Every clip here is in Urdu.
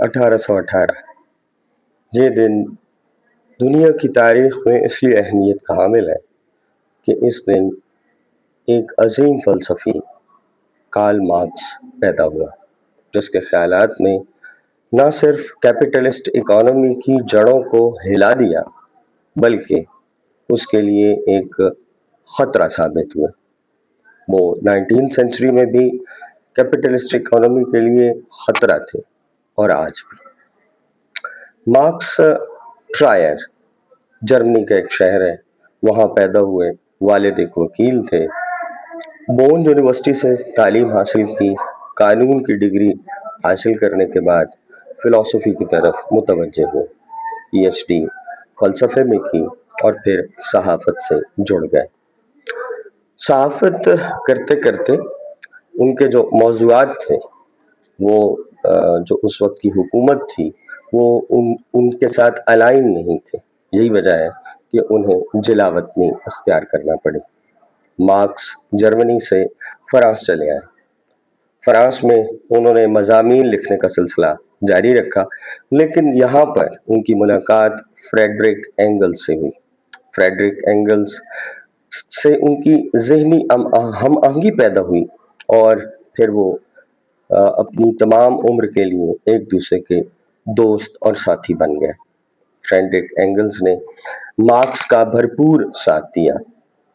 1818 یہ دن دنیا کی تاریخ میں اس لیے اہمیت کا حامل ہے کہ اس دن ایک عظیم فلسفی کارل مارکس پیدا ہوا، جس کے خیالات نے نہ صرف کیپٹلسٹ اکانومی کی جڑوں کو ہلا دیا بلکہ اس کے لیے ایک خطرہ ثابت ہوئے۔ وہ 19 سینچری میں بھی کیپٹلسٹ اکانومی کے لیے خطرہ تھے اور آج بھی۔ مارکس ٹرائر جرمنی کا ایک شہر ہے، وہاں پیدا ہوئے، والد ایک وکیل تھے۔ بون یونیورسٹی سے تعلیم حاصل کی، قانون کی ڈگری حاصل کرنے کے بعد فلسفی کی طرف متوجہ ہوئے، پی ایچ ڈی فلسفے میں کی اور پھر صحافت سے جڑ گئے۔ صحافت کرتے کرتے ان کے جو موضوعات تھے وہ جو اس وقت کی حکومت تھی وہ ان کے ساتھ الائن نہیں تھے، یہی وجہ ہے کہ انہیں جلا وطنی اختیار کرنا پڑی۔ مارکس جرمنی سے فرانس چلے آئے۔ فرانس میں انہوں نے مضامین لکھنے کا سلسلہ جاری رکھا، لیکن یہاں پر ان کی ملاقات فریڈرک اینگلز سے ہوئی۔ فریڈرک اینگلز سے ان کی ذہنی ہم آہنگی پیدا ہوئی اور پھر وہ اپنی تمام عمر کے لیے ایک دوسرے کے دوست اور ساتھی بن گئے۔ فریڈرک اینگلز نے مارکس کا بھرپور ساتھ دیا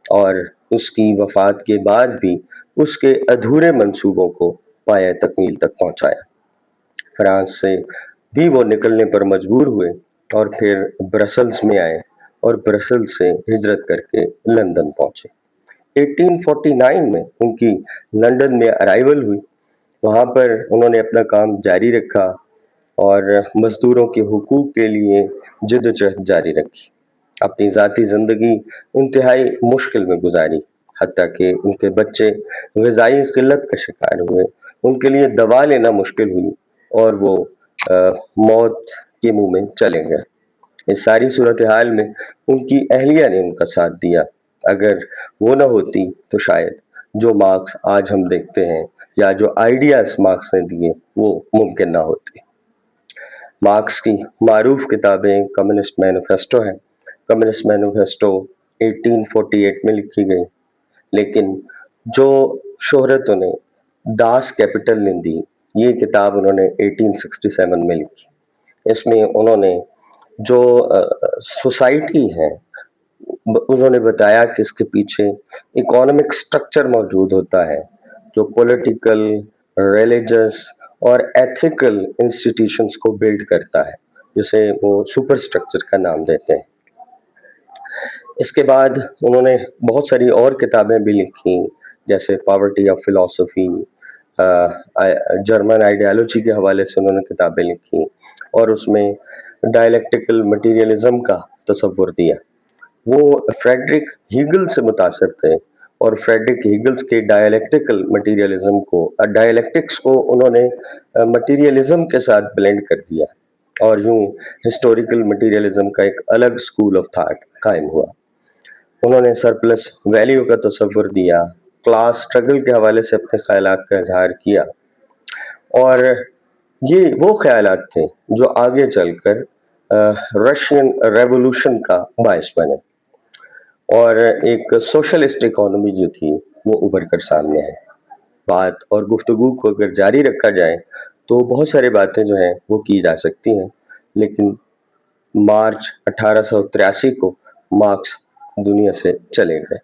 اور اس کی وفات کے بعد بھی اس کے ادھورے منصوبوں کو پایہ تکمیل تک پہنچایا۔ فرانس سے بھی وہ نکلنے پر مجبور ہوئے اور پھر برسلز میں آئے اور برسلز سے ہجرت کر کے لندن پہنچے۔ 1849 میں ان کی لندن میں ارائیول ہوئی۔ وہاں پر انہوں نے اپنا کام جاری رکھا اور مزدوروں کے حقوق کے لیے جدوجہد جاری رکھی۔ اپنی ذاتی زندگی انتہائی مشکل میں گزاری، حتیٰ کہ ان کے بچے غذائی قلت کا شکار ہوئے، ان کے لیے دوا لینا مشکل ہوئی اور وہ موت کے منہ میں چلے گئے۔ اس ساری صورتحال میں ان کی اہلیہ نے ان کا ساتھ دیا۔ اگر وہ نہ ہوتی تو شاید جو مارکس آج ہم دیکھتے ہیں یا جو آئیڈیاز مارکس نے دیے وہ ممکن نہ ہوتی۔ مارکس کی معروف کتابیں کمیونسٹ مینیفیسٹو ہے۔ کمیونسٹ مینیفیسٹو 1848 میں لکھی گئی، لیکن جو شہرت انہیں داس کیپٹل نے دی، یہ کتاب انہوں نے 1867 میں لکھی۔ اس میں انہوں نے جو سوسائٹی ہے انہوں نے بتایا کہ اس کے پیچھے اکانومک سٹرکچر موجود ہوتا ہے جو پولیٹیکل، ریلیجس اور ایتھیکل انسٹیٹیوشنز کو بلڈ کرتا ہے، جسے وہ سپر سٹرکچر کا نام دیتے ہیں۔ اس کے بعد انہوں نے بہت ساری اور کتابیں بھی لکھی، جیسے پاورٹی آف فلسفی، جرمن آئیڈیالوجی کے حوالے سے انہوں نے کتابیں لکھی اور اس میں ڈائلیکٹیکل مٹیریلزم کا تصور دیا۔ وہ فریڈرک ہیگل سے متاثر تھے اور فریڈرک ہیگلز کے ڈائلیکٹیکل مٹیریلزم کو، ڈائلیکٹکس کو انہوں نے مٹیریلزم کے ساتھ بلینڈ کر دیا اور یوں ہسٹوریکل مٹیریلزم کا ایک الگ اسکول آف تھاٹ قائم ہوا۔ انہوں نے سرپلس ویلیو کا تصور دیا، کلاس سٹرگل کے حوالے سے اپنے خیالات کا اظہار کیا اور یہ وہ خیالات تھے جو آگے چل کر رشین ریولوشن کا باعث بنے اور ایک سوشلسٹ اکانومی جو تھی وہ ابھر کر سامنے ہے۔ بات اور گفتگو کو اگر جاری رکھا جائے تو بہت ساری باتیں جو ہیں وہ کی جا سکتی ہیں، لیکن مارچ 1883 کو مارکس دنیا سے چلے گئے۔